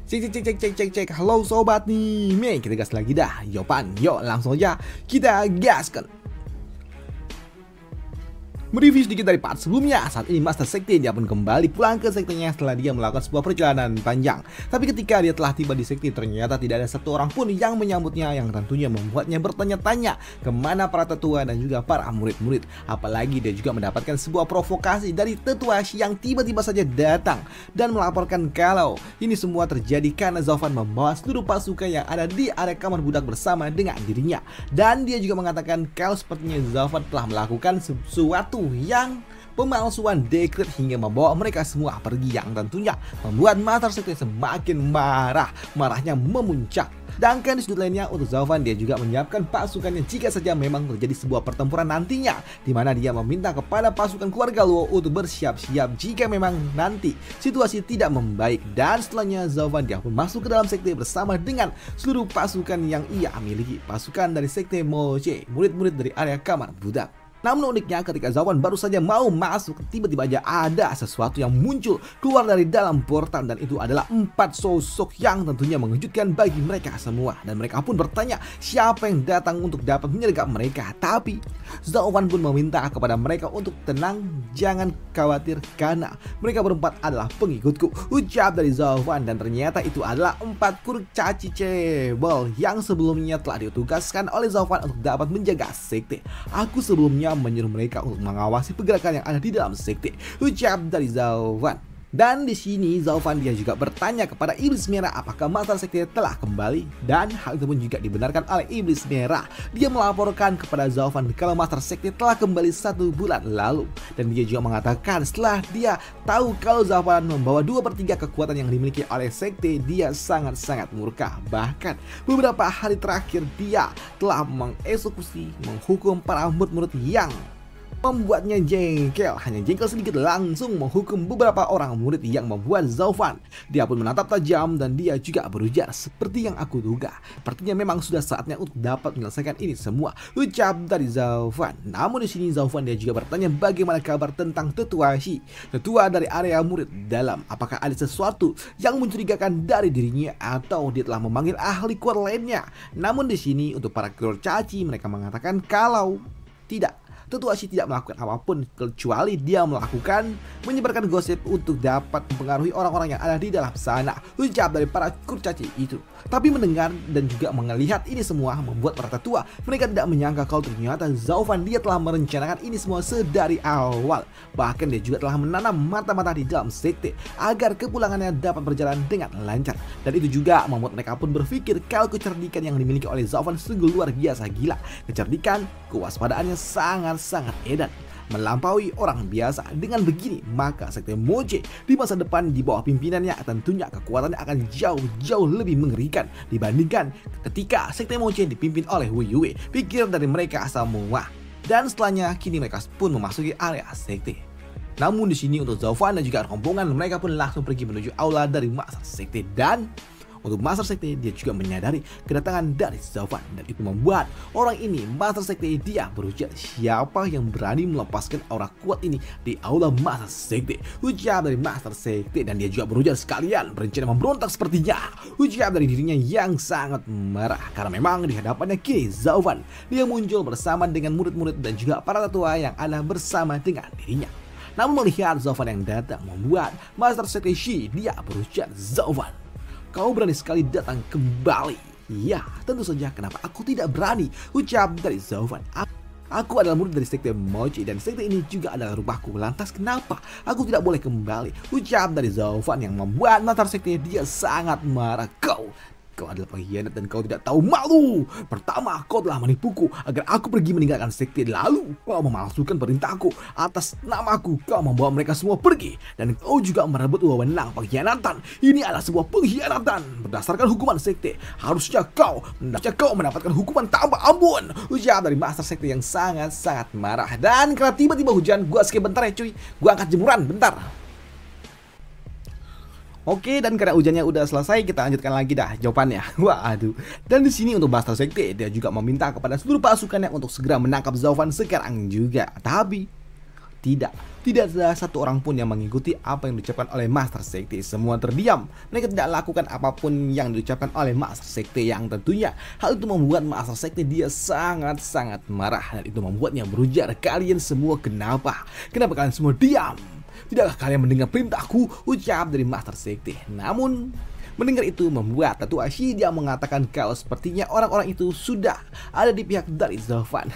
Cek. Halo sobat nih, kita gas lagi dah. Yopan, yuk langsung aja kita gaskan. Mereview sedikit dari part sebelumnya. Saat ini Master Sekte dia pun kembali pulang ke sektenya setelah dia melakukan sebuah perjalanan panjang. Tapi ketika dia telah tiba di sekte, ternyata tidak ada satu orang pun yang menyambutnya, yang tentunya membuatnya bertanya-tanya kemana para tetua dan juga para murid-murid. Apalagi dia juga mendapatkan sebuah provokasi dari tetua yang tiba-tiba saja datang dan melaporkan kalau ini semua terjadi karena Zaufan membawa seluruh pasukan yang ada di area kamar budak bersama dengan dirinya. Dan dia juga mengatakan kalau sepertinya Zaufan telah melakukan sesuatu yang pemalsuan dekret hingga membawa mereka semua pergi, yang tentunya membuat Master Sekte semakin marahnya memuncak. Sedangkan di sudut lainnya untuk Zaufan, dia juga menyiapkan pasukannya jika saja memang terjadi sebuah pertempuran nantinya, di mana dia meminta kepada pasukan keluarga Luo untuk bersiap-siap jika memang nanti situasi tidak membaik. Dan setelahnya Zaufan dia pun masuk ke dalam sekte bersama dengan seluruh pasukan yang ia miliki, pasukan dari sekte Moche, murid-murid dari area kamar budak. Namun uniknya ketika Zaufan baru saja mau masuk, tiba-tiba aja ada sesuatu yang muncul keluar dari dalam portal, dan itu adalah 4 sosok yang tentunya mengejutkan bagi mereka semua. Dan mereka pun bertanya siapa yang datang untuk dapat menyergap mereka. Tapi Zaufan pun meminta kepada mereka untuk tenang, jangan khawatir karena mereka berempat adalah pengikutku, ucap dari Zaufan. Dan ternyata itu adalah 4 kurcaci cebol yang sebelumnya telah ditugaskan oleh Zaufan untuk dapat menjaga sekte. Aku sebelumnya menyuruh mereka untuk mengawasi pergerakan yang ada di dalam sekte, ucap dari Zaufan. Dan di sini Zaufan dia juga bertanya kepada Iblis Merah apakah Master Sekte telah kembali, dan hal itu pun juga dibenarkan oleh Iblis Merah. Dia melaporkan kepada Zaufan kalau Master Sekte telah kembali 1 bulan lalu, dan dia juga mengatakan setelah dia tahu kalau Zaufan membawa 2/3 kekuatan yang dimiliki oleh sekte, dia sangat-sangat murka. Bahkan beberapa hari terakhir dia telah mengeksekusi, menghukum para murid-murid yang membuatnya jengkel. Hanya jengkel sedikit langsung menghukum beberapa orang murid yang membuat Zaufan dia pun menatap tajam, dan dia juga berujar seperti yang aku duga, sepertinya memang sudah saatnya untuk dapat menyelesaikan ini semua, ucap dari Zaufan. Namun di sini Zaufan dia juga bertanya bagaimana kabar tentang tetua Shi, tetua dari area murid dalam. Apakah ada sesuatu yang mencurigakan dari dirinya atau dia telah memanggil ahli kuat lainnya. Namun di sini untuk para kurcaci mereka mengatakan kalau tidak, tetua Shi tidak melakukan apapun kecuali dia melakukan menyebarkan gosip untuk dapat mempengaruhi orang-orang yang ada di dalam sana, ucap dari para kurcaci itu. Tapi mendengar dan juga melihat ini semua membuat para tetua mereka tidak menyangka kalau ternyata Zaufan dia telah merencanakan ini semua sedari awal. Bahkan dia juga telah menanam mata-mata di dalam sekte agar kepulangannya dapat berjalan dengan lancar. Dan itu juga membuat mereka pun berpikir kalau kecerdikan yang dimiliki oleh Zaufan sungguh luar biasa gila. Kecerdikan, kewaspadaannya sangat edan, melampaui orang biasa. Dengan begini maka sekte Moche di masa depan di bawah pimpinannya tentunya kekuatannya akan jauh lebih mengerikan dibandingkan ketika sekte Moche dipimpin oleh Wu Yue, pikir dari mereka semua. Dan setelahnya kini mereka pun memasuki area sekte. Namun di sini untuk Zaufan dan juga rombongan mereka pun langsung pergi menuju aula dari Master Sekte. Dan untuk Master Sekte dia juga menyadari kedatangan dari Zaufan, dan itu membuat orang ini Master Sekte dia berujar siapa yang berani melepaskan aura kuat ini di aula Master Sekte, ucap dari Master Sekte. Dan dia juga berujar sekalian berencana memberontak sepertinya, ucap dari dirinya yang sangat marah karena memang di hadapannya kini Zaufan dia muncul bersama dengan murid-murid dan juga para tetua yang ada bersama dengan dirinya. Namun melihat Zaufan yang datang membuat Master Sekte Shi dia berujar, Zaufan, kau berani sekali datang kembali. Ya, tentu saja kenapa aku tidak berani, ucap dari Zaufan. Aku adalah murid dari sekte Moche dan sekte ini juga adalah rumahku. Lantas kenapa aku tidak boleh kembali, ucap dari Zaufan yang membuat Master Sekte dia sangat marah. Kau adalah pengkhianat dan kau tidak tahu malu. Pertama, kau telah menipuku agar aku pergi meninggalkan sekte. Lalu, kau memalsukan perintahku atas namaku. Kau membawa mereka semua pergi. Dan kau juga merebut wewenang pengkhianatan. Ini adalah sebuah pengkhianatan berdasarkan hukuman sekte. Harusnya kau mendapatkan hukuman tanpa ampun, ucap dari Master Sekte yang sangat marah. Dan karena tiba-tiba hujan, gua skip bentar ya cuy. Gua angkat jemuran bentar. Oke, dan karena hujannya udah selesai, kita lanjutkan lagi dah jawabannya. Waduh. Dan di sini untuk Master Sekte dia juga meminta kepada seluruh pasukannya untuk segera menangkap Zaufan sekarang juga. Tapi Tidak ada satu orang pun yang mengikuti apa yang diucapkan oleh Master Sekte. Semua terdiam. Mereka tidak lakukan apapun yang diucapkan oleh Master Sekte, yang tentunya hal itu membuat Master Sekte dia sangat-sangat marah, dan itu membuatnya berujar, "Kalian semua kenapa? Kenapa kalian semua diam? Tidakkah kalian mendengar perintahku?" ucap dari Master Sekte. Namun mendengar itu membuat Tatuashi dia mengatakan kalau sepertinya orang-orang itu sudah ada di pihak dari Zovan.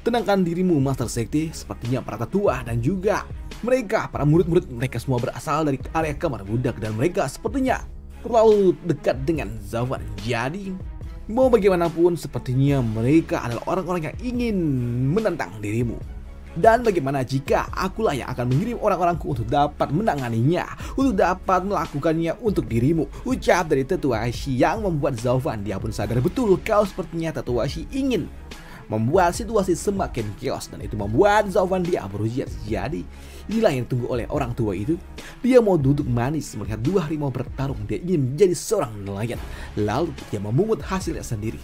"Tenangkan dirimu Master Sekte, sepertinya para tetua dan juga mereka, para murid-murid mereka semua berasal dari area kamar budak dan mereka sepertinya terlalu dekat dengan Zovan. Jadi mau bagaimanapun sepertinya mereka adalah orang-orang yang ingin menentang dirimu. Dan bagaimana jika akulah yang akan mengirim orang-orangku untuk dapat menanganinya, untuk dapat melakukannya untuk dirimu," ucap dari Tatuashi, yang membuat Zovan dia pun sadar betul kalau sepertinya Tatuashi ingin membuat situasi semakin chaos, dan itu membuat Zovan dia berujar. Jadi inilah yang ditunggu oleh orang tua itu. Dia mau duduk manis melihat dua harimau bertarung. Dia ingin menjadi seorang nelayan, lalu dia memungut hasilnya sendiri.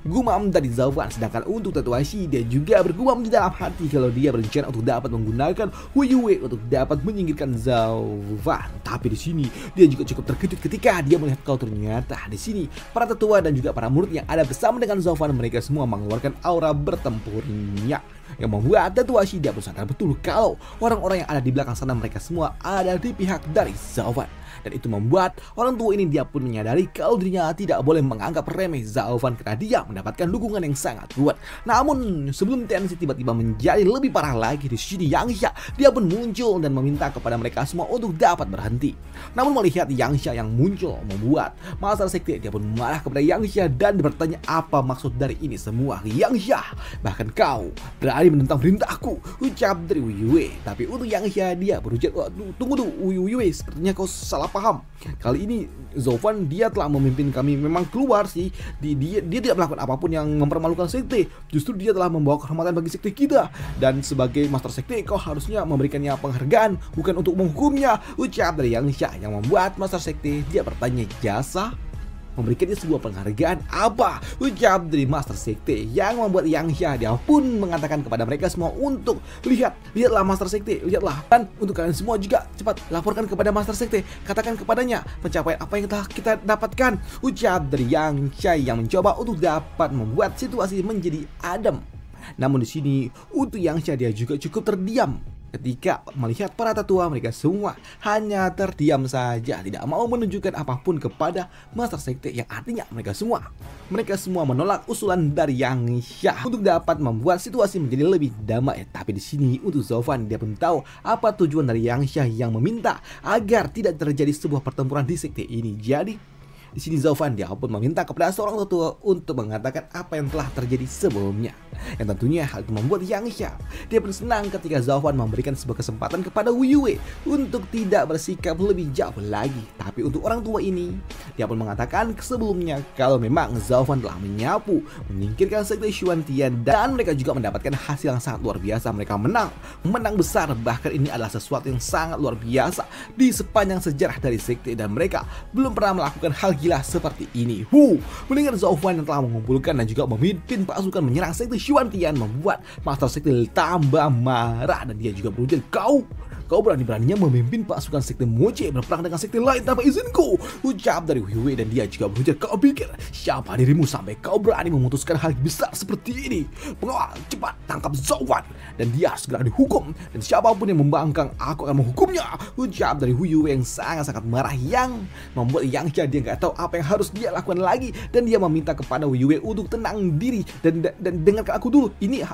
Gumam dari Zovan. Sedangkan untuk Tatuashi, dia juga bergumam di dalam hati kalau dia berencana untuk dapat menggunakan Huyue untuk dapat menyingkirkan Zovan. Tapi di sini dia juga cukup terkejut ketika dia melihat kalau ternyata di sini para tetua dan juga para murid yang ada bersama dengan Zovan, mereka semua mengeluarkan aura bertempurnya, yang membuat Tatuashi dia pun sadar betul kalau orang-orang yang ada di belakang sana mereka semua ada di pihak dari Zovan. Dan itu membuat orang tua ini dia pun menyadari kalau dirinya tidak boleh menganggap remeh Zovan karena dia mendapatkan dukungan yang sangat kuat. Namun sebelum tensi tiba-tiba menjadi lebih parah lagi, di sini Yangsha dia pun muncul dan meminta kepada mereka semua untuk dapat berhenti. Namun melihat Yangsha yang muncul membuat Master Sekte dia pun marah kepada Yangsha dan bertanya apa maksud dari ini semua. "Yangsha, bahkan kau berani menentang perintahku," ucap dari Huyue. Tapi untuk Yangsha dia berujar, Tunggu dulu Huyue, sepertinya kau salah paham. Kali ini Zovan dia telah memimpin kami memang keluar sih. Dia tidak melakukan apapun yang mempermalukan sekte. Justru dia telah membawa kehormatan bagi sekte kita. Dan sebagai Master Sekte kau harusnya memberikannya penghargaan, bukan untuk menghukumnya," ucap dari Yangsha, yang membuat Master Sekte dia bertanya, "Jasa? Memberikannya sebuah penghargaan apa?" ucap dari Master Sekte, yang membuat Yangsha dia pun mengatakan kepada mereka semua untuk lihatlah Master Sekte, lihatlah, dan untuk kalian semua juga cepat laporkan kepada Master Sekte, katakan kepadanya pencapaian apa yang telah kita dapatkan, ucap dari Yangsha, yang mencoba untuk dapat membuat situasi menjadi adem. Namun di sini untuk Yangsha dia juga cukup terdiam ketika melihat para tetua mereka semua hanya terdiam saja, tidak mau menunjukkan apapun kepada Master Sekte, yang artinya mereka semua menolak usulan dari Yangsha untuk dapat membuat situasi menjadi lebih damai. Tapi di sini untuk Zovan dia pun tahu apa tujuan dari Yangsha yang meminta agar tidak terjadi sebuah pertempuran di sekte ini. Jadi di sini Zovan dia pun meminta kepada seorang tetua untuk mengatakan apa yang telah terjadi sebelumnya. Yang tentunya hal itu membuat Yangsha dia pun senang ketika Zovan memberikan sebuah kesempatan kepada Huyue untuk tidak bersikap lebih jauh lagi. Tapi untuk orang tua ini dia pun mengatakan sebelumnya kalau memang Zovan telah menyapu, menyingkirkan sekte Xuantian, dan mereka juga mendapatkan hasil yang sangat luar biasa. Mereka menang besar, bahkan ini adalah sesuatu yang sangat luar biasa di sepanjang sejarah dari sekte, dan mereka belum pernah melakukan hal gila seperti ini. Mendengar Zovan yang telah mengumpulkan dan juga memimpin pasukan menyerang sekte Xuantian membuat Master Sekte tambah marah, dan dia juga berujar, Kau berani-beraninya memimpin pasukan sekte Moche berperang dengan sekte lain tanpa izinku, ucap dari Huyue, dan dia juga berujar, "Kau pikir siapa dirimu sampai kau berani memutuskan hal besar seperti ini? Pengawal, cepat tangkap Zovan dan dia segera dihukum, dan siapapun yang membangkang aku akan menghukumnya," ucap dari Huyue yang sangat-sangat marah, yang membuat Yangsha dia nggak tahu apa yang harus dia lakukan lagi, dan dia meminta kepada Huyue untuk tenang diri dan dengarkan aku dulu. Ini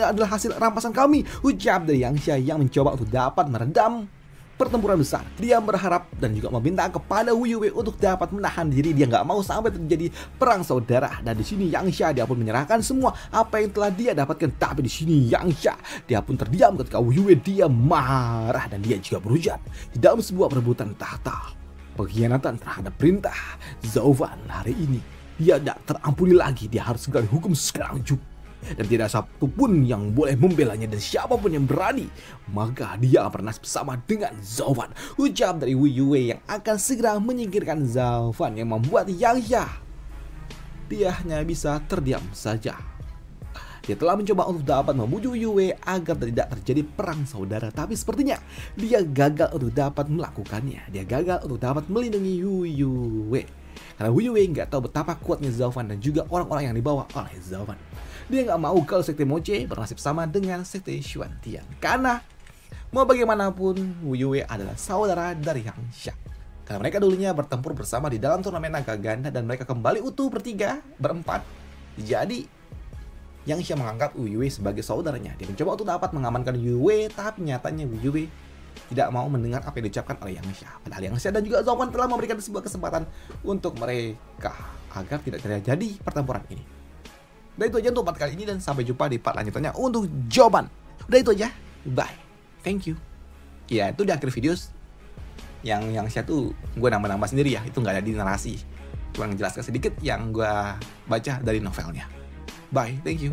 adalah hasil rampasan kami, ucap dari Yangsha, yang mencoba untuk dapat meredam pertempuran besar. Dia berharap dan juga meminta kepada Huyue untuk dapat menahan diri. Dia nggak mau sampai terjadi perang saudara. Dan di sini Yangsha dia pun menyerahkan semua apa yang telah dia dapatkan. Tapi di sini Yangsha dia pun terdiam ketika Huyue dia marah, dan dia juga berujar di dalam sebuah perebutan tahta, pengkhianatan terhadap perintah Zovan hari ini dia tidak terampuni lagi. Dia harus segera dihukum sekarang juga. Dan tidak satupun yang boleh membelanya, dan siapapun yang berani maka dia pernah bersama dengan Zovan, ucap dari Huyue yang akan segera menyingkirkan Zovan, yang membuat Yangsha dia hanya bisa terdiam saja. Dia telah mencoba untuk dapat membujuk Yue agar tidak terjadi perang saudara, tapi sepertinya dia gagal untuk dapat melakukannya. Dia gagal untuk dapat melindungi Yue. Karena Yue nggak tahu betapa kuatnya Zhao Fan dan juga orang-orang yang dibawa oleh Zhao Fan. Dia nggak mau kalau sekte Moche bernasib sama dengan sekte Xuantian. Karena mau bagaimanapun Yue adalah saudara dari Yang Xia. Karena mereka dulunya bertempur bersama di dalam turnamen naga ganda dan mereka kembali utuh berempat. Jadi Yang Xia menganggap Yue sebagai saudaranya. Dia mencoba untuk dapat mengamankan Yue, tapi nyatanya Yue tidak mau mendengar apa yang diucapkan oleh Yang Xia. Padahal Yang Xia dan juga Zhao Fan telah memberikan sebuah kesempatan untuk mereka agar tidak terjadi pertempuran ini. Udah itu aja untuk part kali ini dan sampai jumpa di part lanjutannya untuk jawaban. Udah itu aja. Bye. Thank you. Ya itu di akhir video yang Xia tuh gue nambah-nambah sendiri ya. Itu nggak ada di narasi. Cuma menjelaskan sedikit yang gue baca dari novelnya. Bye, thank you.